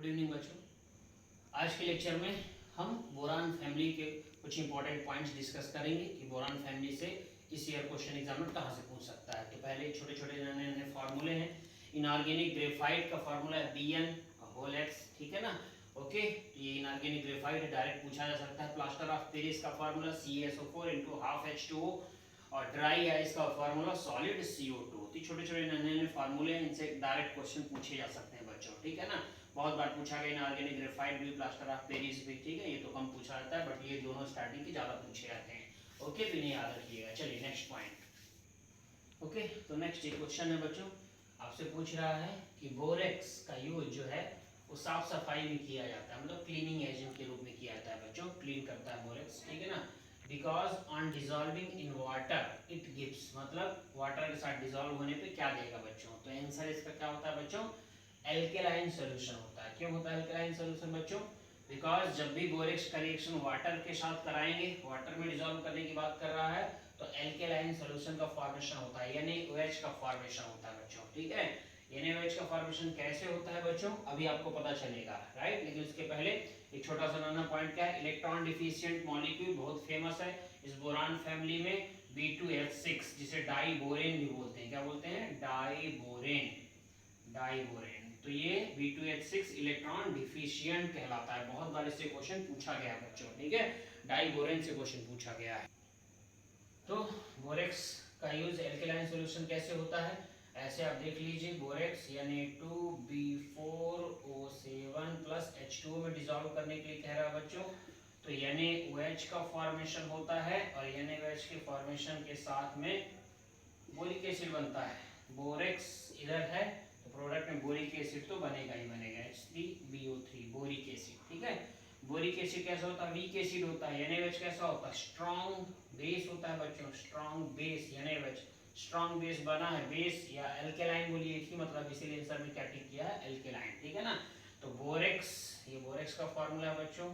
Evening बच्चों। आज के लेक्चर में हम बोरान फैमिली के कुछ इंपॉर्टेंट पॉइंट्स डिस्कस करेंगे कि बोरान फैमिली से इस ईयर क्वेश्चन एग्जाम में कहाँ से पूछ सकता है। तो पहले छोटे छोटे नए नए फार्मूले हैं। इनऑर्गेनिक ग्रेफाइट का फार्मूला है Bn होल x, ठीक है ना। ओके, तो ये इनऑर्गेनिक ग्रेफाइट डायरेक्ट पूछा जा सकता है। प्लास्टर ऑफ पेरिस का फार्मूला CaSO4 × हाफ H2O और ड्राई आइस का फार्मूला सॉलिड CO2। तो छोटे छोटे नए नए फार्मूले हैं, इनसे डायरेक्ट क्वेश्चन पूछे जा सकते हैं बच्चों, ठीक है ना। बहुत बार पूछा गया इनऑर्गेनिक ग्रेफाइट भी, प्लास्टर ऑफ पेरिस भी, ठीक है। ये तो कम पूछा जाता है, बट ये दोनों स्टार्टिंग के ज्यादा पूछे जाते हैं। ओके, तो इन्हें याद रखिएगा। चलिए नेक्स्ट पॉइंट। ओके, तो नेक्स्ट ये क्वेश्चन है बच्चों, आपसे पूछ रहा है कि बोरेक्स का यूज जो है वो साफ सफाई में किया जाता है, मतलब क्लीनिंग एजेंट के रूप में किया जाता है बच्चों, क्लीन करता है बोरेक्स, ठीक है ना। Because on dissolving in water it gives, मतलब वाटर के साथ डिजॉल्व होने पे क्या देगा बच्चों। तो आंसर इसका क्या होता है बच्चों, एल्केलाइन सॉल्यूशन होता है। क्यों होता है एल्केलाइन सॉल्यूशन बच्चों, बिकॉज जब भी बोरेक्स का रिएक्शन वाटर के साथ कराएंगे, वाटर में डिजॉल्व करने की बात कर रहा है, तो एल्केलाइन सॉल्यूशन का फॉर्मेशन होता है, यानी OH का फॉर्मेशन होता है बच्चों, ठीक है। NaOH का फॉर्मेशन कैसे होता है बच्चों, अभी आपको पता चलेगा, राइट। लेकिन उसके पहले एक छोटा सा नया पॉइंट क्या है, इलेक्ट्रॉन डिफिशिएंट मॉलिक्यूल बहुत फेमस है इस बोरान फैमिली में, B2H6, जिसे डाइबोरेन भी बोलते हैं। क्या बोलते हैं, डाइबोरेन, डाइबोरेन। तो ये B2H6 इलेक्ट्रॉन डिफिशिएंट कहलाता है। बहुत बार इससे क्वेश्चन पूछा गया है बच्चों, ठीक है, डाइबोरेन से क्वेश्चन पूछा गया है। तो बोरेक्स का यूज एल्केलाइन सॉल्यूशन कैसे होता है, ऐसे आप देख लीजिए, बोरेक्स Na2B4O7 प्लस H2O में डिसॉल्व करने के लिए कह रहा है बच्चों। तो NaOH का फॉर्मेशन होता है और NaOH के फॉर्मेशन के साथ में बोरिक एसिड बनता है। बोरेक्स इधर है तो प्रोडक्ट में बोरिक एसिड तो बनेगा ही बनेगा, H3BO3 बोरिक एसिड, ठीक है। बोरिक एसिड कैसा होता है, वीक एसिड होता है। NaOH कैसा होता है, स्ट्रॉन्ग बेस होता है बच्चों, strong base. NaOH strong base बना है, बेस या एल्केलाइन बोलिए, एक ही मतलब, इसीलिए आंसर में क्या टिक किया है, एल्केलाइन, ठीक है ना। तो बोरेक्स, ये बोरेक्स का फॉर्मूला है बच्चों।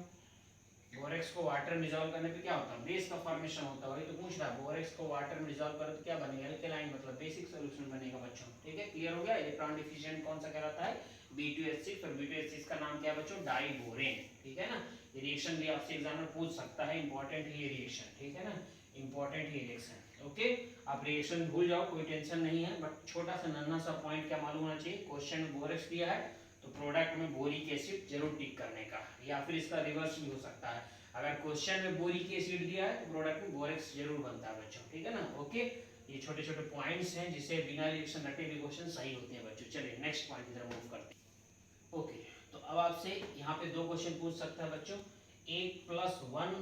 बोरेक्स को वाटर में डिसॉल्व करने पे क्या होता है, बेस का फॉर्मेशन होता है। वही तो पूछ रहा है, बोरेक्स को वाटर में डिसॉल्व करो तो क्या बनेगा, एल्केलाइन, मतलब बेसिक सॉल्यूशन बनेगा बच्चों, ठीक है। क्लियर हो गया। इलेक्ट्रॉन डिफिशिएंट कौन सा कहलाता है, B2H6, और B2H6 का नाम क्या है बच्चों, डाइबोरेन, ठीक है ना। ये रिएक्शन भी आपसे एग्जाम में पूछ सकता है, इंपॉर्टेंट है ये रिएक्शन, ठीक है ना, इंपॉर्टेंट है रिएक्शन। ओके, आप रिएक्शन भूल जाओ, कोई टेंशन नहीं है, बट छोटा सा नन्हा सा पॉइंट क्या मालूम होना चाहिए, क्वेश्चन में बोरेक्स दिया है तो प्रोडक्ट में बोरिक एसिड जरूर टिक करने का, या फिर इसका रिवर्स भी हो सकता है। अगर क्वेश्चन में बोरिक एसिड दिया है तो प्रोडक्ट में बोरेक्स जरूर बनता है बच्चों, ठीक है ना। ओके, ये छोटे छोटे पॉइंट्स हैं जिससे बिना रिएक्शन रटे भी क्वेश्चन सही होते हैं बच्चों। चलिए नेक्स्ट पॉइंट की तरफ मूव करते हैं। ओके, तो अब आपसे यहाँ पे दो क्वेश्चन पूछ सकता है बच्चों, एक +1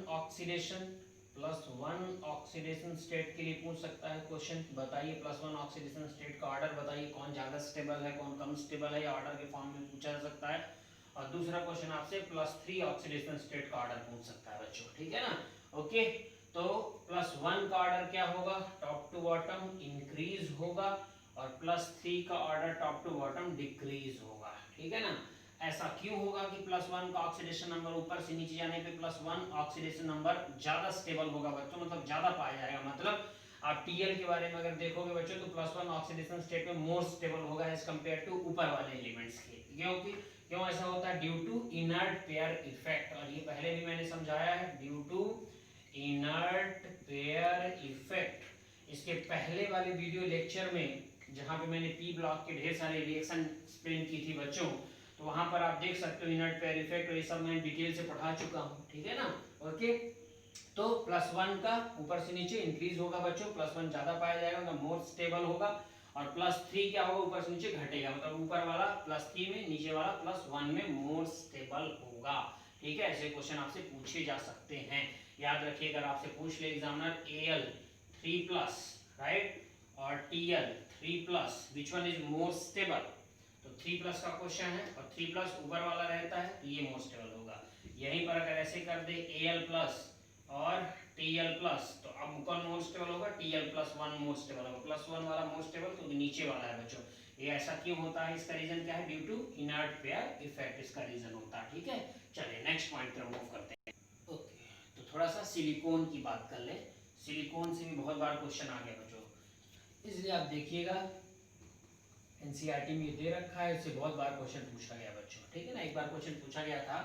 ऑक्सीडेशन स्टेट के लिए पूछ सकता है क्वेश्चन। बताइए +1 ऑक्सीडेशन स्टेट का ऑर्डर बताइए, कौन ज्यादा स्टेबल है, कौन कम स्टेबल है, या ऑर्डर के फॉर्म में पूछा जा सकता है। और दूसरा क्वेश्चन आपसे +3 ऑक्सीडेशन स्टेट का ऑर्डर पूछ सकता है बच्चों, ठीक है ना। ओके, तो +1 का ऑर्डर क्या होगा, टॉप टू बॉटम इंक्रीज होगा, और +3 का order top to bottom decrease होगा, ठीक है ना। ऐसा क्यों होगा कि +1 का ऑक्सीडेशन नंबर ऊपर से नीचे जाने पे +1 ऑक्सीडेशन नंबर ज्यादा स्टेबल होगा बच्चों, मतलब ज्यादा पाया जाएगा। मतलब आप TL के बारे में अगर देखोगे बच्चों तो +1 ऑक्सीडेशन स्टेट में मोर स्टेबल होगा एज कंपेयर टू ऊपर वाले एलिमेंट्स के। क्योंकि क्यों ऐसा होता है, due to inert pair effect, और ये पहले भी मैंने समझाया है, due to inert pair effect. इसके पहले वाले वीडियो लेक्चर में जहां पे मैंने P ब्लॉक के ढेर सारे रिएक्शन एक्सप्लेन की थी बच्चों, तो वहां पर आप देख सकते हो इनर्ट पेयर इफेक्ट, और ये सब मैं डिटेल से पढ़ा चुका हूं, ठीक है ना। ओके, तो +1 का ऊपर से नीचे इंक्रीज होगा बच्चों, +1 ज्यादा पाया जाएगा, मतलब मोर स्टेबल होगा, और +3 क्या होगा, ऊपर से नीचे घटेगा, मतलब ऊपर वाला +3 में, नीचे वाला +1 में मोर स्टेबल होगा, ठीक है। ऐसे क्वेश्चन आपसे पूछे जा सकते हैं, याद रखिए। अगर आपसे पूछ ले एग्जामिनर Al3+, राइट, और Tl3+, which one is more stable, तो 3+ का क्वेश्चन है, और 3+ ऊपर वाला रहता है तो ये मोर स्टेबल होगा। यहीं पर अगर ऐसे कर दे Al+ और Tl+, तो अब कौन मोर स्टेबल होगा, Tl+1 मोर स्टेबल होगा, +1 वाला मोर स्टेबल तो नीचे वाला है बच्चों। ये ऐसा क्यों होता है, इसका रीजन क्या है, due to inert pair effect, इसका रीजन होता है, ठीक है। चलिए नेक्स्ट पॉइंट पर मूव करते हैं। ओके, तो थोड़ा सा सिलिकॉन की बात कर ले। सिलिकॉन से भी बहुत बार क्वेश्चन आ गया बच्चों, इसलिए आप देखिएगा एनसीईआरटी में ये दे रखा है, इससे बहुत बार क्वेश्चन पूछा गया बच्चों, ठीक है ना। एक बार क्वेश्चन पूछा गया था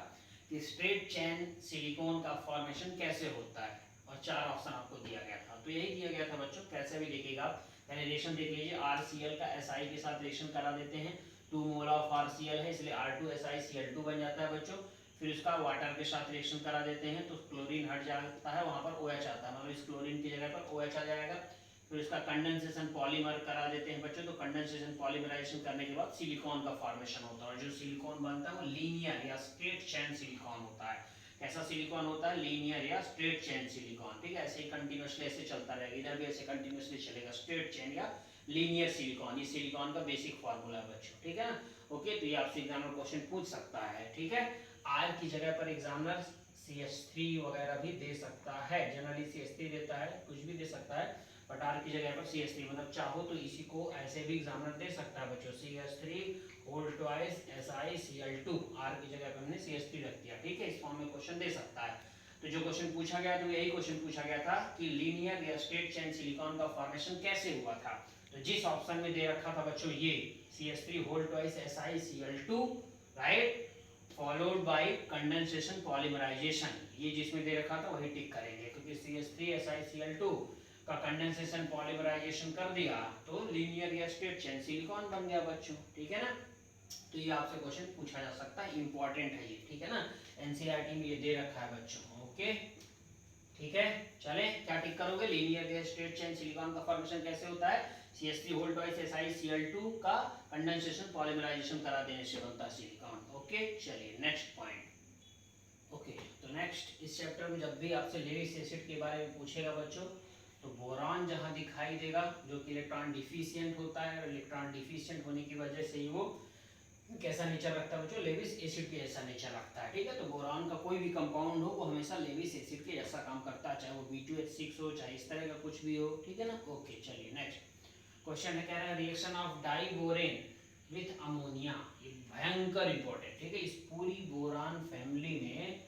कि स्ट्रेट चेन सिलिकॉन का फॉर्मेशन कैसे होता है, और 4 ऑप्शन आपको दिया गया था। तो यही दिया गया था बच्चों, कैसे भी देखिएगा। पहले रिएक्शन देख लीजिए, RCl का Si के साथ रिएक्शन करा देते हैं, 2 मोल ऑफ RCl है इसलिए R2SiCl2 बन जाता है बच्चों। फिर उसका वाटर के साथ रिएक्शन करा देते हैं तो क्लोरीन हट जाता है, वहां पर OH आता है, मतलब इस क्लोरीन की जगह पर OH आ जाएगा। फिर उसका कंडेंसेशन पॉलीमर करा देते हैं बच्चों, तो कंडेंसेशन पॉलीमराइजेशन करने के बाद सिलिकॉन का फॉर्मेशन होता है, और जो सिलिकॉन बनता है वो लीनियर या स्ट्रेट चेन सिलिकॉन होता है। कैसा सिलिकॉन होता है? लीनियर या स्ट्रेट चेन सिलिकॉन, ठीक है। ऐसे ही कंटिन्यूअसली ऐसे चलता रहेगा, इधर भी ऐसे कंटिन्यूअसली चलेगा, स्ट्रेट चेन या लीनियर सिलिकॉन। ये सिलिकॉन का बेसिक फार्मूला है बच्चों, ठीक है ना। ओके, तो ये आपसे एग्जामिनर क्वेश्चन पूछ सकता है, ठीक है। आर की जगह पर एग्जामिनर CH3 वगैरह भी दे सकता है, जनरली CH3 देता है, कुछ भी दे सकता है, बट आर की जगह पर CH3, मतलब चाहो तो इसी को ऐसे भी एग्जामिनर दे सकता है बच्चों, CH3 whole twice SiCl2, are की जगह पर हमने CH3 रख दिया, ठीक है। इस फॉर्म में क्वेश्चन दे सकता है। तो जो क्वेश्चन पूछा गया तो यही क्वेश्चन पूछा गया था कि लीनियर या स्ट्रेट चेन सिलिकॉन का फॉर्मेशन कैसे हुआ था। तो जिस ऑप्शन में दे रखा था बच्चों ये CH3 whole twice SiCl2, right, followed by condensation polymerisation, ये जिसमें दे रखा था वही टिक करेंगे, क्योंकि CH3 SiCl2 का कंडेंसेशन पॉलीमराइजेशन कर दिया तो लीनियर या स्ट्रेट चेन सिलिकॉन बन गया बच्चों, ठीक है ना। तो ये आपसे क्वेश्चन पूछा जा सकता है, इंपॉर्टेंट है ये, ठीक है ना। एनसीईआरटी में ये दे रखा है बच्चों, ओके, ठीक है। चले, क्या टिक करोगे? लीनियर या स्ट्रेट चेन सिलिकॉन का फॉर्मेशन कैसे होता है? CH3 होल ट्वाइस SiCl2 का कंडेंसेशन पॉलीमराइजेशन करा देने से बनता है सिलिकॉन, ओके। चलिए नेक्स्ट पॉइंट, ओके। तो नेक्स्ट इस चैप्टर में जब भी आपसे लेविस एसिड के बारे में पूछेगा बच्चों, तो बोरान जहां दिखाई देगा जो कि इलेक्ट्रॉन डिफिशिएंट होता है, और इलेक्ट्रॉन डिफिशिएंट होने की वजह से ही वो कैसा नेचर रखता है बच्चों? लेविस एसिड के जैसा नेचर रखता है, ठीक है। तो बोरान का कोई भी कंपाउंड हो वो हमेशा लेविस एसिड के जैसा काम करता है, चाहे वो B2H6 हो, चाहे इस तरह का कुछ भी हो, ठीक है ना। ओके, चलिए नेक्स्ट क्वेश्चन है, कह रहा है reaction of diborane with ammonia, ये भयंकर इंपॉर्टेंट, ठीक है। इस पूरी बोरान फैमिली में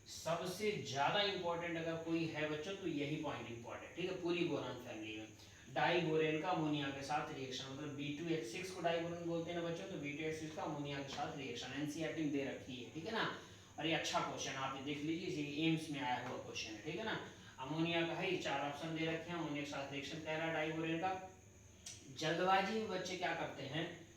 सबसे ज्यादा इंपॉर्टेंट अगर कोई है बच्चों तो यही पॉइंट इंपॉर्टेंट, ठीक है। पूरी बोरान फैमिली में डाइबोरेन का अमोनिया के साथ रिएक्शन, मतलब B2H6 को डाइबोरेन बोलते हैं ना बच्चों, तो B2H6 का अमोनिया के साथ रिएक्शन एनसीईआरटी में दे रखी है, ठीक है ना। और ये अच्छा क्वेश्चन आप ये देख लीजिए, ये एम्स में आया हुआ क्वेश्चन है, ठीक है ना। अमोनिया का है, 4 ऑप्शन दे रखे हैं, अमोनिया के साथ रिएक्शन कह रहा है डाइबोरेन का। जल्दबाजी में बच्चे क्या करते हैं?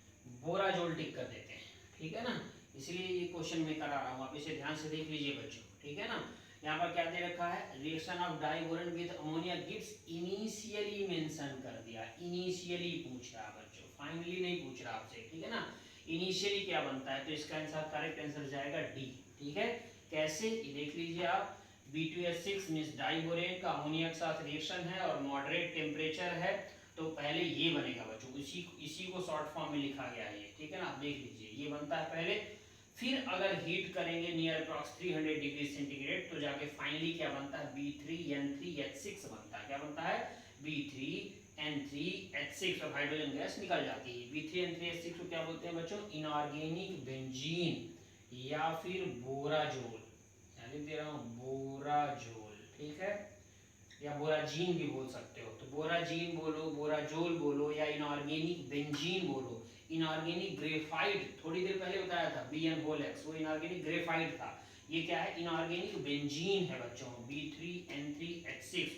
बोराजोल टिक कर देते हैं, ठीक है ना। इसलिए ये क्वेश्चन मैं करा रहा हूँ, आप इसे ध्यान से देख लीजिए बच्चों, ठीक है ना। यहाँ पर क्या दे रखा है? Reaction of diborane with ammonia gives initially mention कर दिया, इनिशियली पूछ रहा बच्चों, फाइनली नहीं पूछ रहा आपसे, ठीक है ना। इनिशियली क्या बनता है? तो इसका आंसर, करेक्ट आंसर जाएगा डी, ठीक है। कैसे? ये देख लीजिए आप, B2H6 मींस डाइबोरेन का अमोनिया के साथ रिएक्शन है और मॉडरेट टेम्परेचर है, तो पहले ये बनेगा बच्चों, इसी को शॉर्ट फॉर्म में लिखा गया है ये, ठीक है ना। आप देख लीजिए, ये बनता है पहले, फिर अगर हीट करेंगे नियर अप्रॉक्स 300 डिग्री सेंटीग्रेड तो जाके फाइनली क्या बनता है? B3N3H6 बनता है। क्या बनता है? B3N3H6, और हाइड्रोजन गैस निकल जाती है। B3N3H6 को क्या बोलते हैं बच्चों? इनऑर्गेनिक बेंजीन या फिर बोराजोल, लिख दे रहा हूँ बोराजोल, ठीक है, या बोराजीन भी बोल सकते हो। तो बोराजीन बोलो, बोराजोल बोलो, या इनऑर्गेनिक बेंजीन बोलो। इनऑर्गेनिक ग्रेफाइट, थोड़ी देर पहले बताया था, BN-X, वो इनऑर्गेनिक ग्रेफाइट था। ये क्या है? इनऑर्गेनिक बेंजीन है बच्चों, B3N3H6,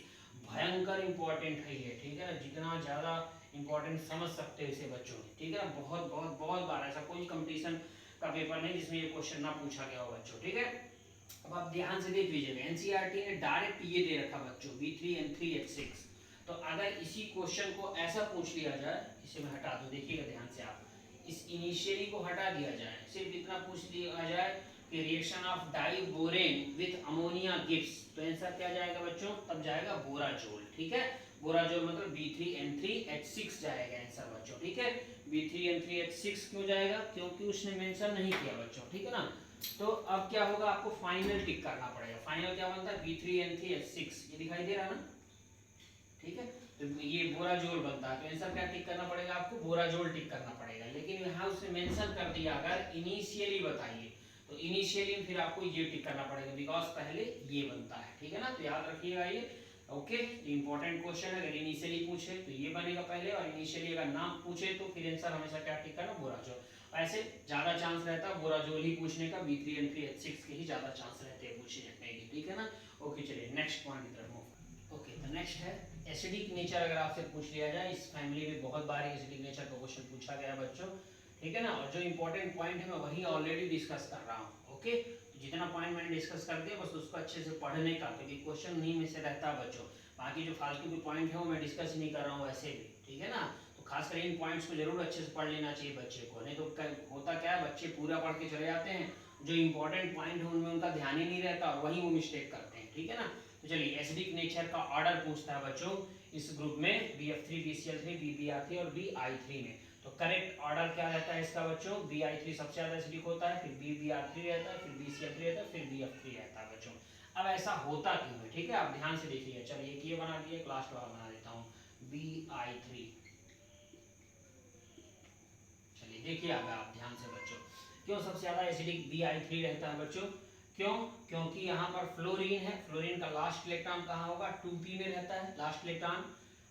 भयंकर इंपॉर्टेंट है ये, ठीक है ना। जितना ज्यादा इंपॉर्टेंट समझ सकते हो इसे बच्चों, ठीक है ना। बहुत बहुत बहुत बार, ऐसा कोई कंपटीशन का पेपर नहीं जिसमें ये क्वेश्चन ना पूछा गया हो बच्चों, ठीक है। अब आप ध्यान से देख लीजिएगा, एनसीईआरटी ने डायरेक्ट ये दे रखा बच्चों, B3N3H6। तो अगर इसी क्वेश्चन को ऐसा पूछ लिया जाए, इसे मैं हटा दूं, देखिएगा ध्यान से आप, इस इनिशियली को हटा दिया जाए, सिर्फ इतना पूछ लिया जाए कि reaction of diborane with ammonia gives, तो आंसर क्या जाएगा बच्चों? तब जाएगा बोराजोल, ठीक है। बोराजोल मतलब B3N3H6 जाएगा आंसर बच्चों, ठीक है। B3N3H6 क्यों जाएगा? क्योंकि उसने मेंशन नहीं किया बच्चों, ठीक है ना। तो अब क्या होगा? आपको फाइनल टिक करना पड़ेगा। फाइनल क्या बनता है? B3N3H6, ये दिखाई दे रहा ना, ठीक है। तो ये बोराजोल बनता है, तो आंसर क्या टिक करना पड़ेगा आपको? बोराजोल टिक करना पड़ेगा। लेकिन यहाँ उसने मेंशन कर दिया अगर इनिशियली बताइए, तो इनिशियली फिर आपको ये टिक करना पड़ेगा, बिकॉज पहले ये बनता है, ठीक है ना। तो याद रखिएगा ये। ओके, इंपॉर्टेंट क्वेश्चन है, अगर इनिशियली पूछे तो ये बनेगा पहले, और इनिशियली अगर नाम पूछे तो फिर आंसर हमेशा क्या टिक करना, बोराजोल। ऐसे ज्यादा चांस रहता है बोराजोल ही पूछने का, B3N3H6 के ही ज्यादा चांस रहते हैं पूछने के, ठीक है ना। ओके चलिए नेक्स्ट पॉइंट की तरफ मूव। ओके तो नेक्स्ट है एसिडिक नेचर। अगर आपसे पूछ लिया जाए, इस फैमिली में बहुत बार एसिडिक नेचर का क्वेश्चन पूछा गया बच्चों, ठीक है ना। और जो इंपॉर्टेंट पॉइंट है मैं वही ऑलरेडी डिस्कस कर रहा हूँ। ओके, जितना पॉइंट मैंने डिस्कस कर दिया बस उसको अच्छे से पढ़ने का, क्योंकि क्वेश्चन नहीं में से रहता है बच्चों। बाकी जो फालतू के पॉइंट है वो मैं डिस्कस ही नहीं कर रहा हूँ वैसे भी, ठीक है ना। तो खासकर इन पॉइंट्स को जरूर अच्छे से पढ़ लेना चाहिए बच्चे को, नहीं तो होता क्या है, बच्चे पूरा पढ़ के चले जाते हैं, जो इंपॉर्टेंट पॉइंट है उनमें उनका ध्यान ही नहीं रहता और वही वो मिस्टेक करते हैं, ठीक है ना। तो चलिए एसिडिक नेचर का ऑर्डर पूछता है बच्चों इस ग्रुप में, BF3, BCl3, BBr3 और BI3 में। तो करेक्ट ऑर्डर क्या रहता है इसका बच्चों, BI3 सबसे ज्यादा एसिडिक होता है, फिर BBr3 रहता है, फिर BCl3 रहता है, फिर BF3 रहता है बच्चों। अब ऐसा होता क्यों है, ठीक है, आप ध्यान से देखिए। चलिए ये बना दिए, लास्ट वाला बना देता हूँ BI3। चलिए देखिए अब आप ध्यान से बच्चों, क्यों सबसे ज्यादा एसिडिक BI3 रहता है बच्चों, क्यों, क्योंकि यहाँ पर फ्लोरीन है, फ्लोरीन का लास्ट इलेक्ट्रॉन कहाँ होगा, 2p में रहता है लास्ट इलेक्ट्रॉन।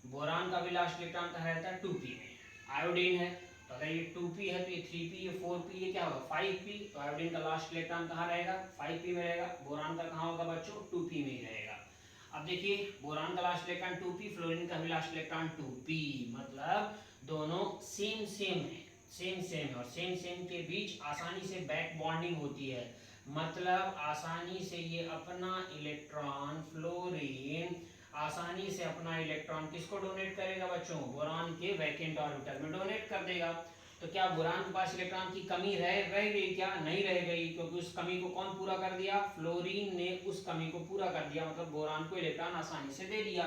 बोरान का भी लास्ट इलेक्ट्रॉन कहाँ रहता है, 2p में। आयोडीन है, तो अगर ये 2p है तो ये 3p, ये 4p, ये क्या होगा 5p। तो आयोडीन का लास्ट इलेक्ट्रॉन कहाँ रहेगा, 5p में रहेगा। बोरान का कहाँ होगा बच्चों, 2p में ही रहेगा। अब देखिए बोरान का लास्ट इलेक्ट्रॉन 2p, फ्लोरीन का भी लास्ट इलेक्ट्रॉन 2p, मतलब दोनों सेम सेम है, सेम सेम है, और सेम सेम के बीच आसानी से बैक बॉन्डिंग होती है, मतलब आसानी से ये अपना इलेक्ट्रॉन, फ्लोरीन आसानी से अपना इलेक्ट्रॉन किसको डोनेट करेगा बच्चों, बोरान के वैकेंट ऑर्बिटल में डोनेट कर देगा। तो क्या बोरान के पास इलेक्ट्रॉन की कमी रह गई क्या, नहीं रह गई, क्योंकि उस कमी को कौन पूरा कर दिया, फ्लोरीन ने उस कमी को पूरा कर दिया, मतलब बोरान को इलेक्ट्रॉन आसानी से दे दिया,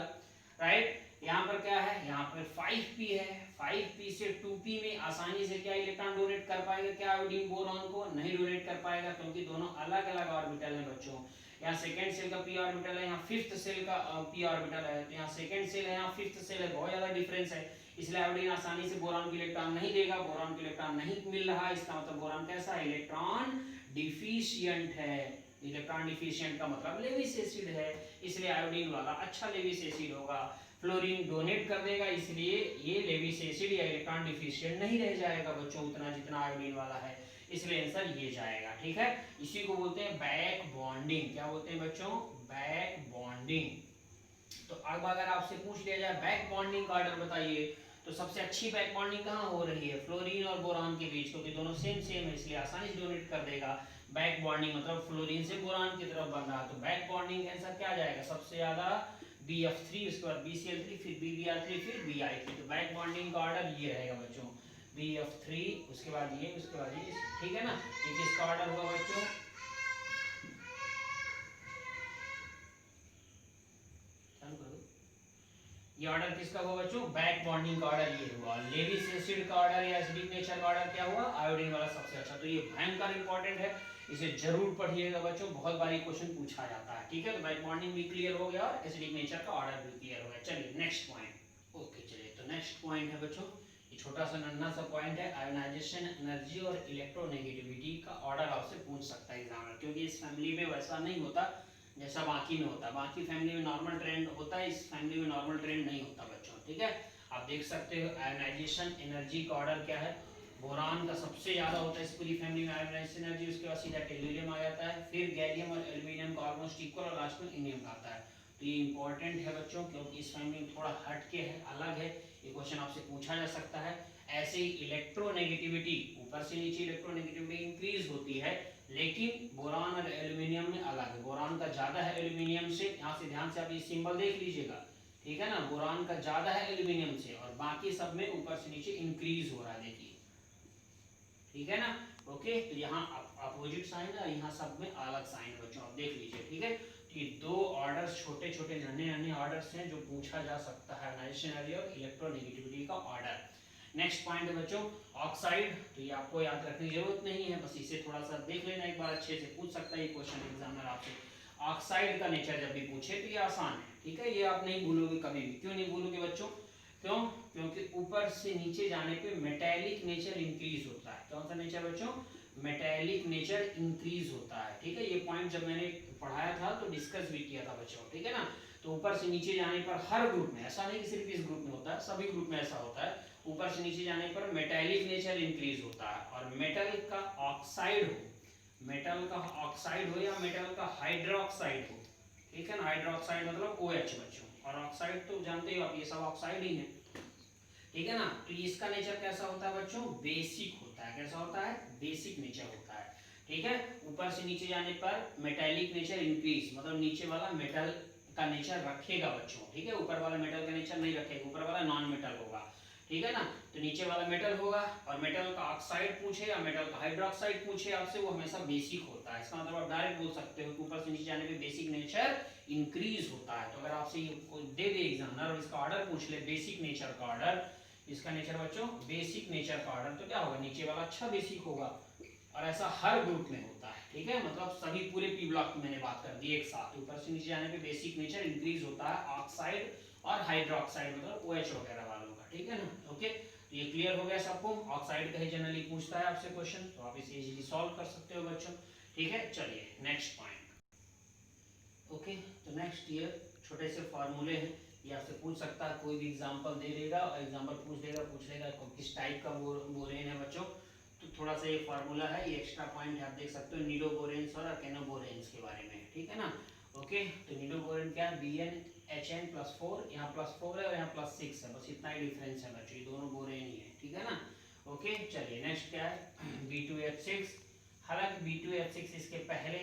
राइट। यहाँ पर क्या है, यहाँ पर 5p है, 5p से 2p में आसानी से क्या इलेक्ट्रॉन डोनेट कर पाएगा, क्या आयोडीन बोरॉन को नहीं डोनेट कर पाएगा, क्योंकि दोनों अलग अलग ऑर्बिटल हैं बच्चों। यहाँ सेकंड सेल का p ऑर्बिटल है, यहाँ फिफ्थ सेल का p ऑर्बिटल है, तो यहाँ सेकंड सेल है, यहाँ फिफ्थ सेल है, बहुत ज्यादा डिफरेंस है, इसलिए आयोडीन आसानी से बोरॉन को इलेक्ट्रॉन नहीं देगा, बोरॉन को इलेक्ट्रॉन नहीं मिल रहा, इसका मतलब बोरॉन कैसा है, इलेक्ट्रॉन डिफिशिएंट है। इलेक्ट्रॉन डिफिशिएंट का मतलब लेविस एसिड है, इसलिए आयोडीन वाला अच्छा लेविस एसिड होगा। फ्लोरीन डोनेट कर देगा, इसलिए ये लेविस एसिड या इलेक्ट्रॉन डिफिशिएंट नहीं रह जाएगा बच्चों उतना जितना आयोडीन वाला है, इसलिए आंसर ये जाएगा, ठीक है। इसी को बोलते हैं बैक बॉन्डिंग, क्या बोलते हैं बच्चों, बैक बॉन्डिंग। तो अब अगर आपसे पूछ लिया जाए बैक बॉन्डिंग का ऑर्डर बताइए, तो सबसे अच्छी बैक बॉन्डिंग कहाँ हो रही है, फ्लोरीन और बोरान के बीच, क्योंकि दोनों सेम सेम है इसलिए आसानी से डोनेट कर देगा। बैक बॉन्डिंग मतलब फ्लोरीन से बोरान की तरफ बन रहा है, तो बैक बॉन्डिंग आंसर क्या जाएगा, सबसे ज्यादा BF3, उसके बाद BCl3, फिर BBr3, फिर BI3। तो बैक बॉन्डिंग का ऑर्डर ये रहेगा बच्चों, BF3, उसके बाद ये, उसके बाद ये, ठीक है ना। ये किसका ऑर्डर हुआ बच्चों, ये ऑर्डर किसका हुआ बच्चों, बैक बॉन्डिंग का ऑर्डर ये हुआ। लेविस एसिड का ऑर्डर या एसिडिक नेचर का ऑर्डर क्या हुआ, आयोडीन वाला सबसे अच्छा। तो ये भयंकर इंपॉर्टेंट है, इसे जरूर पढ़िएगा बच्चों, बहुत बारी क्वेश्चन पूछा जाता है, ठीक है। तो बैक बॉन्डिंग भी क्लियर हो गया और एसिडिक नेचर का ऑर्डर भी क्लियर हो गया। चलिए नेक्स्ट पॉइंट। ओके चलिए तो नेक्स्ट पॉइंट है बच्चों, ये छोटा सा नन्हा सा पॉइंट है, आयोनाइजेशन एनर्जी और इलेक्ट्रोनेगेटिविटी का ऑर्डर आपसे पूछ सकता है एग्जामिनर, क्योंकि इस फैमिली में वैसा नहीं होता जैसा बाकी में होता है। बाकी फैमिली में नॉर्मल ट्रेंड होता है, इस फैमिली में नॉर्मल ट्रेंड नहीं होता बच्चों, ठीक है। आप देख सकते हो आयोनाइजेशन एनर्जी का ऑर्डर क्या है, बोरान का सबसे ज्यादा होता है इस पूरी फैमिली में आयोनाइजेशन एनर्जी, उसके बाद सीधा टेल्यूरियम आ जाता है, फिर गैलियम और एल्यूमिनियम का ऑलमोस्ट इक्वल, और लास्ट में इंडियम का आता है। तो ये इंपॉर्टेंट है बच्चों, क्योंकि इस फैमिली में थोड़ा हट के है, अलग है, ये क्वेश्चन आपसे पूछा जा सकता है। ऐसे ही इलेक्ट्रोनेगेटिविटी, ऊपर से नीचे इलेक्ट्रोनेगेटिविटी इंक्रीज होती है, लेकिन बोरान और एल्यूमिनियम में अलग है, बोरान का ज्यादा है एल्यूमिनियम से, यहाँ से ध्यान से आप ये सिंबल देख लीजिएगा, ठीक है ना, बोरान का ज्यादा है एल्यूमिनियम से, और बाकी सब में ऊपर से नीचे इंक्रीज हो रहा है, देखिए, ठीक है ना। ओके, तो यहाँ अपोजिट साइन है, यहाँ सब में अलग साइन है बच्चों, आप देख लीजिए, ठीक है। तो ये दो ऑर्डर्स, छोटे छोटे नन्हे नन्हे ऑर्डर्स हैं जो पूछा जा सकता है, आयोनाइजेशन एनर्जी और इलेक्ट्रोनेगेटिविटी का ऑर्डर। नेक्स्ट पॉइंट है बच्चों ऑक्साइड, तो ये आपको याद रखने की जरूरत नहीं है, बस इसे थोड़ा सा देख लेना एक बार, अच्छे से पूछ सकता है ये क्वेश्चन एग्जामिनर आपसे। ऑक्साइड का नेचर जब भी पूछे तो ये आसान है, ठीक है, ये आप नहीं भूलोगे कभी भी। क्यों नहीं भूलोगे बच्चों, क्यों, क्योंकि ऊपर से नीचे जाने पे मेटेलिक नेचर इंक्रीज होता है। कौन सा नेचर बच्चों, मेटेलिक नेचर इंक्रीज होता है, ठीक है। ये पॉइंट जब मैंने पढ़ाया था तो डिस्कस भी किया था बच्चों, ठीक है ना। तो ऊपर से नीचे जाने पर हर ग्रुप में, ऐसा नहीं कि सिर्फ इस ग्रुप में होता है, सभी ग्रुप में ऐसा होता है, ऊपर से नीचे जाने पर मेटालिक नेचर इंक्रीज होता है। और मेटल का ऑक्साइड हो, मेटल का ऑक्साइड हो या मेटल का हाइड्रोक्साइड हो, ठीक है ना, हाइड्रोक्साइड मतलब OH बच्चों, और ऑक्साइड तो जानते ही हो आप, ये सब ऑक्साइड ही है, ठीक है ना। तो इसका नेचर कैसा होता है बच्चों, बेसिक होता है। कैसा होता है, बेसिक नेचर होता है, ठीक है। ऊपर से नीचे जाने पर मेटालिक नेचर इंक्रीज, मतलब नीचे वाला मेटल का नेचर रखेगा बच्चों, ठीक है, ऊपर वाला मेटल का नेचर नहीं रखेगा, ऊपर वाला नॉन मेटल होगा, ठीक है ना। तो नीचे वाला मेटल होगा, और मेटल का ऑक्साइड पूछे या मेटल का हाइड्रोक्साइड पूछे आपसे, वो हमेशा बेसिक होता है। इसका मतलब आप डायरेक्ट बोल सकते हो कि ऊपर से नीचे जाने पे बेसिक नेचर इंक्रीज होता है। तो अगर आपसे दे दे एग्जामिनर और इसका ऑर्डर पूछ ले, बेसिक नेचर का ऑर्डर, इसका नेचर बच्चों बेसिक नेचर का ऑर्डर, तो क्या होगा, नीचे वाला अच्छा बेसिक होगा। और ऐसा हर ग्रुप में होता है, ठीक है, मतलब सभी पूरे पी ब्लॉक की मैंने बात कर दी एक साथ। ऊपर से नीचे जाने पे बेसिक नेचर इंक्रीज होता है ऑक्साइड और हाइड्रोक्साइड मतलब OH वगैरह वालों का, ठीक है ना। ओके, तो ये क्लियर हो गया सबको। ऑक्साइड का ही जनरली पूछता है आपसे क्वेश्चन, तो आप इसे इजीली सॉल्व कर सकते हो बच्चों, ठीक है। चलिए नेक्स्ट पॉइंट। ओके, तो नेक्स्ट ये छोटे से फॉर्मूले हैं, ये आपसे पूछ सकता है, कोई भी एग्जांपल दे देगा और एग्जांपल पूछ लेगा किस टाइप का बोरेन है बच्चों। तो थोड़ा सा ये फार्मूला है, ये एक्स्ट्रा पॉइंट आप देख सकते हो नीडो बोरेन्स और अर्केनोबोरेन्स के बारे में, ठीक है ना। ओके, तो नीडो बोरेन क्या है, BnHn+4, यहाँ +4 है और यहाँ +6 है, बस इतना ही डिफरेंस है बच्चों, ये दोनों बोरेन ही है, ठीक है ना। ओके, चलिए नेक्स्ट क्या है, B2H6। हालांकि B2H6 इसके पहले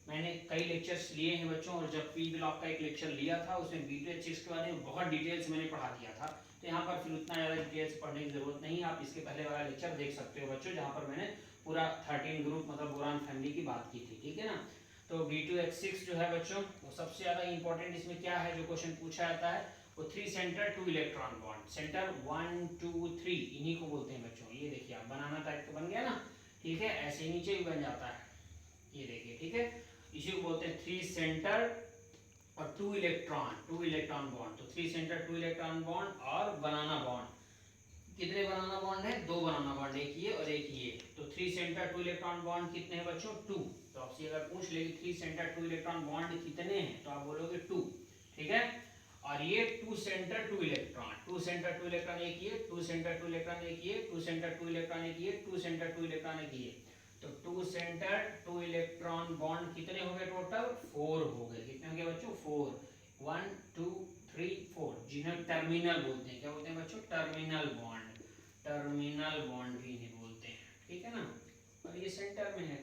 मैंने कई लेक्चर्स लिए हैं बच्चों, और जब पी ब्लॉक का एक लेक्चर लिया था उसमें B2H6 के बारे में बहुत डिटेल्स मैंने पढ़ा दिया था, तो यहाँ पर फिर उतना ज़्यादा डिटेल्स पढ़ने की जरूरत नहीं है। आप इसके पहले वाला लेक्चर देख सकते हो बच्चों, जहाँ पर मैंने पूरा 13 ग्रुप मतलब बोरान फैमिली की बात की थी, ठीक है ना। तो B2H6 जो है बच्चों, वो सबसे ज़्यादा इंपॉर्टेंट इसमें क्या है जो क्वेश्चन पूछा जाता है, वो 3 सेंटर 2 इलेक्ट्रॉन बॉन्ड, सेंटर 1 2 3 इन्हीं को बोलते हैं बच्चों। ये देखिए आप बनाना टाइप का बन गया ना, ठीक है, ऐसे नीचे भी बन जाता है, ये देखिए, ठीक है, इसी को बोलते हैं 3 सेंटर और 2 इलेक्ट्रॉन बॉन्ड। तो 3 सेंटर 2 इलेक्ट्रॉन बॉन्ड और बनाना बॉन्ड, कितने बनाना बॉन्ड है, 2 बनाना बॉन्ड, एक ये और एक ये। तो 3 सेंटर 2 इलेक्ट्रॉन बॉन्ड कितने हैं बच्चों, 2। तो आपसे अगर पूछ ले कि 3 सेंटर 2 इलेक्ट्रॉन बॉन्ड कितने हैं, तो आप बोलोगे 2, ठीक है। और ये 2 सेंटर 2 इलेक्ट्रॉन, 2 सेंटर 2 इलेक्ट्रॉन एक ये, 2 सेंटर 2 इलेक्ट्रॉन एक ये, 2 सेंटर 2 इलेक्ट्रॉन एक ये, 2 सेंटर 2 इलेक्ट्रॉन एक ये। तो 2 सेंटर 2 इलेक्ट्रॉन बॉन्ड कितने हो गए टोटल, 4 हो गए। कितने हो गए बच्चों, 4, 1 2 3 4, जिन्हें टर्मिनल बोलते हैं। क्या बोलते हैं बच्चों, टर्मिनल बॉन्ड, टर्मिनल बॉन्ड भी इन्हें बोलते हैं, ठीक है ना। और ये सेंटर में है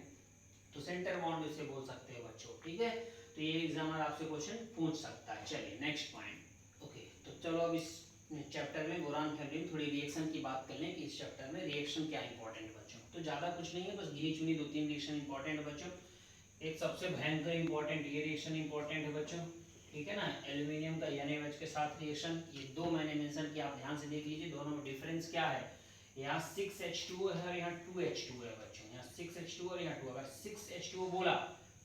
तो सेंटर बॉन्ड इसे बोल सकते हैं बच्चों, ठीक है। तो ये एग्जामर आपसे क्वेश्चन पूछ सकता है। चलिए नेक्स्ट पॉइंट। ओके, तो चलो अब इस चैप्टर में बोरान फैमिली में थोड़ी रिएक्शन की बात कर लें कि इस चैप्टर में रिएक्शन क्या इंपॉर्टेंट बच्चों। तो ज़्यादा कुछ नहीं है, बस गिनी चुनी 2-3 रिएक्शन इंपॉर्टेंट है बच्चों। एक सबसे भयंकर इंपॉर्टेंट ये रिएक्शन इंपॉर्टेंट है बच्चों, ठीक है ना, एल्यूमिनियम का NaOH के साथ रिएक्शन। ये दो मैंने मेंशन किया, आप ध्यान से देख लीजिए दोनों में डिफरेंस क्या है। यहाँ 6H2 है और यहाँ 2H2 है बच्चों, यहाँ 6H2 और यहाँ 2। अगर 6H2 बोला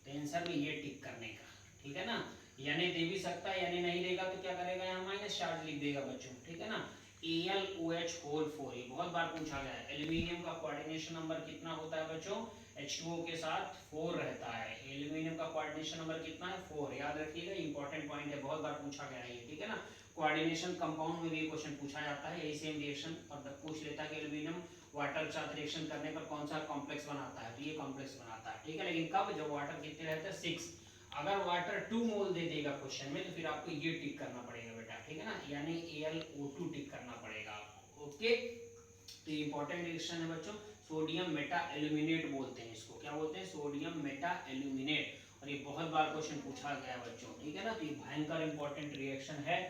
तो आंसर में ये टिक करने का, ठीक है ना। यानी दे भी सकता है, यानी नहीं देगा तो क्या करेगा, यहाँ माइनस चार्ज लिख देगा बच्चों, ठीक है ना। AlOH4, ये बहुत बार पूछा गया है। एल्यूमिनियम का कोऑर्डिनेशन नंबर कितना होता है बच्चों, H2O के साथ 4 रहता है। एल्यूमिनियम का कोऑर्डिनेशन नंबर कितना है, 4। याद रखिएगा, इंपॉर्टेंट पॉइंट है, बहुत बार पूछा गया है ये, ठीक है ना। कोऑर्डिनेशन कंपाउंड में भी क्वेश्चन पूछा जाता है, यही सेम रिएक्शन, और पूछ लेता है कि एल्यूमिनियम वाटर के साथ रिएक्शन करने पर कौन सा कॉम्प्लेक्स बनाता है, तो ये कॉम्प्लेक्स बनाता है, ठीक है। लेकिन कब, जब वाटर कितने रहते हैं, 6। अगर वाटर 2 मोल दे देगा क्वेश्चन में, तो फिर आपको ये टिक करना पड़ेगा बेटा, ठीक है ना, यानी AlO2 टिक करना पड़ेगा आपको, ओके। तो ये इंपॉर्टेंट रिएक्शन है बच्चों, सोडियम मेटा एल्यूमिनेट बोलते हैं इसको। क्या बोलते हैं, सोडियम मेटा एल्यूमिनेट। और ये बहुत बार क्वेश्चन पूछा गया है बच्चों, ठीक है ना। तो ये भयंकर इंपॉर्टेंट रिएक्शन है,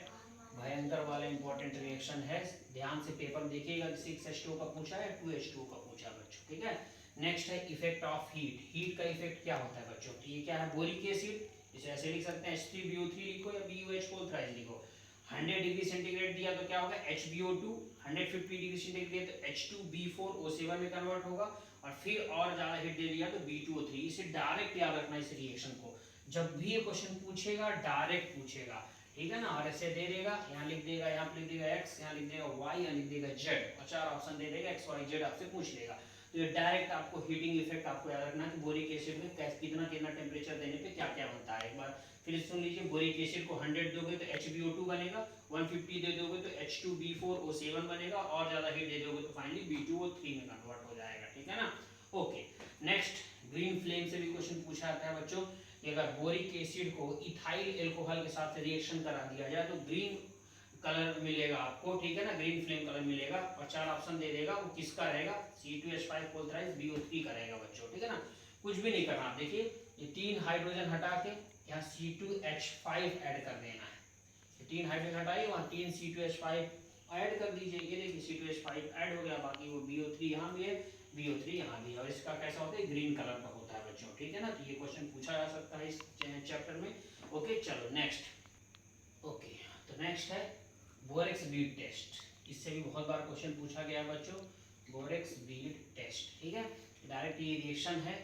भयंकर वाला इंपॉर्टेंट रिएक्शन है। ध्यान से पेपर देखिएगा, 6H2 का पूछा है, 2H2 का पूछा है बच्चों, ठीक है। नेक्स्ट है इफेक्ट ऑफ हीट। हीट का इफेक्ट क्या होता है बच्चों, तो ये क्या है, बोरिक एसिड, इसे ऐसे लिख सकते हैं H3BO3 लिखो या BOH को थ्राइस लिखो। 100 डिग्री सेंटीग्रेड दिया तो क्या होगा, HbO2। 150 डिग्री सेंटीग्रेड तो H2B4O7 में कन्वर्ट होगा, और फिर और ज्यादा हीट दे दिया तो B2O3। इसे डायरेक्ट याद रखना, इस रिएक्शन को जब भी ये क्वेश्चन पूछेगा डायरेक्ट पूछेगा, ठीक है ना। और ऐसे दे देगा, यहाँ लिख देगा, यहाँ लिख देगा x, यहाँ लिख देगा y, यहाँ लिख देगा z, और 4 ऑप्शन दे देगा, x y z आपसे पूछ लेगा। तो ये डायरेक्ट आपको हीटिंग इफेक्ट आपको याद रखना है कि बोरिक एसिड में कितना कितना टेम्परेचर देने पे क्या क्या बनता है। एक बार फिर सुन लीजिए, बोरिक एसिड को 100 दोगे तो HbO2 बनेगा, 150 दे दोगे तो H2B4O7 बनेगा, और ज्यादा हीट दे दोगे तो फाइनली B2O3 में कन्वर्ट हो जाएगा, ठीक है ना। ओके, नेक्स्ट ग्रीन फ्लेम से भी क्वेश्चन पूछा जाता है बच्चों कि अगर बोरिक एसिड को इथाइल एल्कोहल के साथ रिएक्शन करा दिया जाए तो ग्रीन कलर मिलेगा आपको, ठीक है ना, ग्रीन फ्लेम कलर मिलेगा, और 4 ऑप्शन दे देगा, वो किसका रहेगा, C2H5 कोल्थराइज BO3 का रहेगा बच्चों, ठीक है ना। कुछ भी नहीं करना, देखिए ये 3 हाइड्रोजन हटा के यहाँ C2H5 ऐड कर देना है, 3 हाइड्रोजन हटाइए, वहाँ 3 C2H5 ऐड कर दीजिए, ये देखिए C2H5 ऐड हो गया, बाकी वो BO3 यहाँ भी है, BO3 यहाँ भी है, और इसका कैसा होता है, ग्रीन कलर का होता है बच्चों, ठीक है ना। तो ये क्वेश्चन पूछा जा सकता है इस चैप्टर में। ओके चलो नेक्स्ट, ओके तो नेक्स्ट है बोरेक्स बीट टेस्ट, इससे भी बहुत बार क्वेश्चन पूछा गया है बच्चों, बोरेक्स बीट टेस्ट, ठीक है। डायरेक्ट ये रिएक्शन है,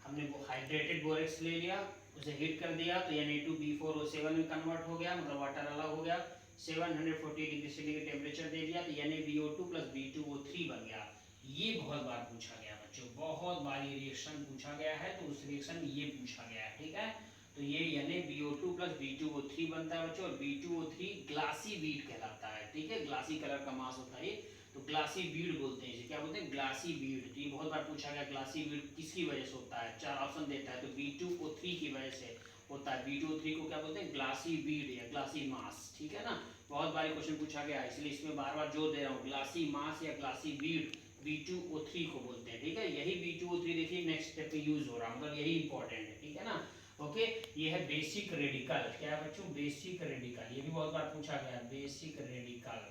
हमने वो हाइड्रेटेड बोरेक्स ले लिया, उसे हीट कर दिया तो Na2B4O7 में कन्वर्ट हो गया, मतलब वाटर अलग हो गया, 740 डिग्री सेंटीग्रेड टेम्परेचर दे दिया तो NaBO2 + B2O3 बन गया। ये बहुत बार पूछा गया बच्चों, बहुत बार ये रिएक्शन पूछा गया है, तो उस रिएक्शन में ये पूछा गया है, ठीक है। तो ये NaBO2 + B2O3 बनता है बच्चों, और B2O3 ग्लासी बीड कहलाता है, ठीक है, ग्लासी कलर का मास होता है ये, तो ग्लासी बीड बोलते हैं इसे, क्या बोलते हैं, ग्लासी बीड। तो ये बहुत बार पूछा गया ग्लासी बीड किसकी वजह से होता है, 4 ऑप्शन देता है, तो B2O3 की वजह से होता है, B2O3 को क्या बोलते हैं, ग्लासी बीड या ग्लासी मास, ठीक है ना। बहुत बार क्वेश्चन पूछा गया है, इसलिए इसमें बार बार जोर दे रहा हूँ, ग्लासी मास या ग्लासी बीड B2O3 को बोलते हैं, ठीक है। यही B2O3 देखिए नेक्स्ट स्टेप पे यूज हो रहा है, मतलब यही इंपॉर्टेंट है, ठीक है ना। ओके, ये है बेसिक रेडिकल, क्या है बच्चों, बेसिक रेडिकल, ये भी बहुत बार पूछा गया, बेसिक रेडिकल,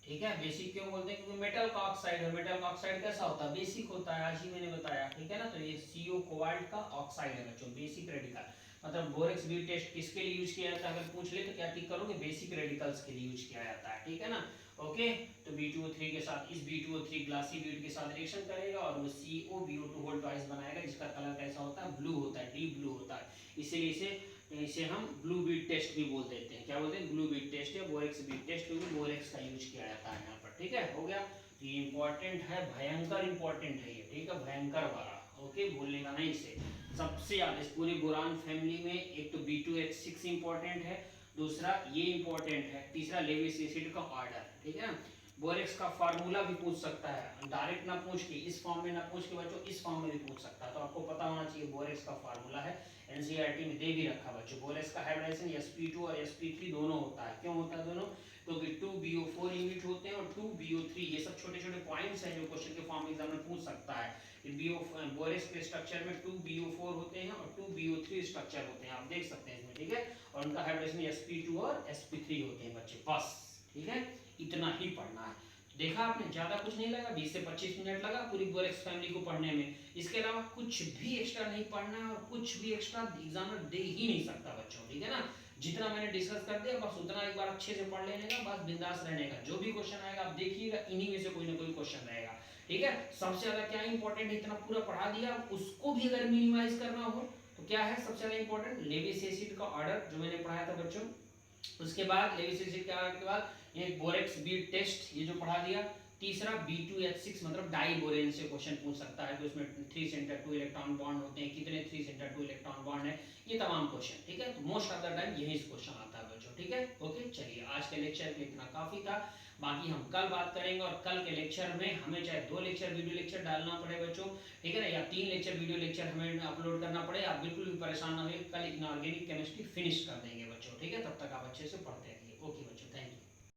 ठीक है। बेसिक क्यों बोलते हैं, क्योंकि मेटल का ऑक्साइड है, मेटल का ऑक्साइड कैसा होता है, बेसिक होता है, आज ही मैंने बताया, ठीक है ना। तो ये CO कोबाल्ट का ऑक्साइड है बच्चों, बेसिक रेडिकल, मतलब बोरेक्स बीट टेस्ट किसके लिए यूज किया जाता है, अगर पूछ ले तो क्या टिक करोगे, बेसिक रेडिकल्स के लिए यूज किया जाता है, ठीक है ना। ओके, तो B2O3 के साथ इस B2O3 ग्लासी बीड के साथ रिएक्शन करेगा और वो COBO2 होल ट्वाइस बनाएगा, जिसका कलर कैसा होता है, ब्लू होता है, डीप ब्लू होता है, इसीलिए इसे हम ब्लू बीट टेस्ट भी बोल देते हैं, क्या बोलते हैं, ब्लू बीट टेस्ट या बोरेक्स बीट टेस्ट, क्योंकि बोरेक्स का यूज किया जाता है यहाँ पर, ठीक है, हो गया। ये इंपॉर्टेंट है, भयंकर इंपॉर्टेंट है ये, ठीक है, भयंकर वाला, ओके, भूलने का नहीं इसे। सबसे ज्यादा इस पूरी बोरान फैमिली में एक तो B2H6 इंपॉर्टेंट है, दूसरा ये इंपॉर्टेंट है, तीसरा लेविस एसिड का ऑर्डर, ठीक है ना। बोरेक्स का फार्मूला भी पूछ सकता है, डायरेक्ट ना पूछ के, इस फॉर्म में ना पूछ के बच्चों, इस फॉर्म में भी पूछ सकता है, तो आपको पता होना चाहिए बोरेक्स का फार्मूला है, NCERT में दे भी रखा बच्चों। बोरेक्स का हाइब्रिडाइजेशन sp2 और sp3 दोनों होता है, क्यों होता है दोनों, क्योंकि 2BO4 यूनिट होते हैं और 2BO3, ये सब छोटे छोटे पॉइंट्स हैं जो क्वेश्चन के फॉर्म एग्जाम में पूछ सकता है। बोरेक्स के स्ट्रक्चर में 2BO4 होते हैं और 2BO3 स्ट्रक्चर होते हैं, आप देख सकते हैं इसमें, ठीक है, और उनका हाइब्रिडेशन sp2 और sp3 होते हैं बच्चे, बस, ठीक है, इतना ही पढ़ना है। देखा आपने, ज्यादा कुछ नहीं लगा, 20 से 25 मिनट लगा पूरी बोरेक्स फैमिली को पढ़ने में, इसके अलावा कुछ भी एक्स्ट्रा नहीं पढ़ना है, और कुछ भी एक्स्ट्रा एग्जामिनर दे ही नहीं सकता बच्चों, ठीक है ना। जितना मैंने डिस्कस कर दिया बस उतना एक बार अच्छे से पढ़ लेने का, बस बिंदास रहने का, जो भी क्वेश्चन आएगा आप देखिएगा, इन्हीं में से कोई ना कोई क्वेश्चन रहेगा, ठीक है। सबसे ज्यादा क्या इंपॉर्टेंट है, इतना पूरा पढ़ा दिया, उसको भी अगर मिनिमाइज करना हो तो क्या है सबसे ज्यादा इंपॉर्टेंट, लेविस एसिड का ऑर्डर जो मैंने पढ़ाया था बच्चों, उसके बाद लेविस एसिड के ऑर्डर के बाद ये बोरेक्स बीट टेस्ट, ये जो पढ़ा दिया, तीसरा B2H6 मतलब डाई बोरेन से क्वेश्चन पूछ सकता है, तो उसमें 3 सेंटर 2 इलेक्ट्रॉन बॉन्ड होते हैं, कितने 3 सेंटर 2 इलेक्ट्रॉन बॉन्ड है, ये तमाम क्वेश्चन, ठीक है। तो मोस्ट ऑफ द टाइम यही क्वेश्चन आता है बच्चों, ठीक है। ओके, चलिए आज के लेक्चर में इतना काफी था, बाकी हम कल बात करेंगे, और कल के लेक्चर में हमें चाहे 2 लेक्चर वीडियो लेक्चर डालना पड़े बच्चों, ठीक है ना, या 3 लेक्चर वीडियो लेक्चर हमें अपलोड करना पड़े, आप बिल्कुल भी परेशान ना हो, कल इनऑर्गेनिक केमिस्ट्री फिनिश कर देंगे बच्चों, ठीक है। तब तक आप अच्छे से पढ़ते रहिए, ओके बच्चों।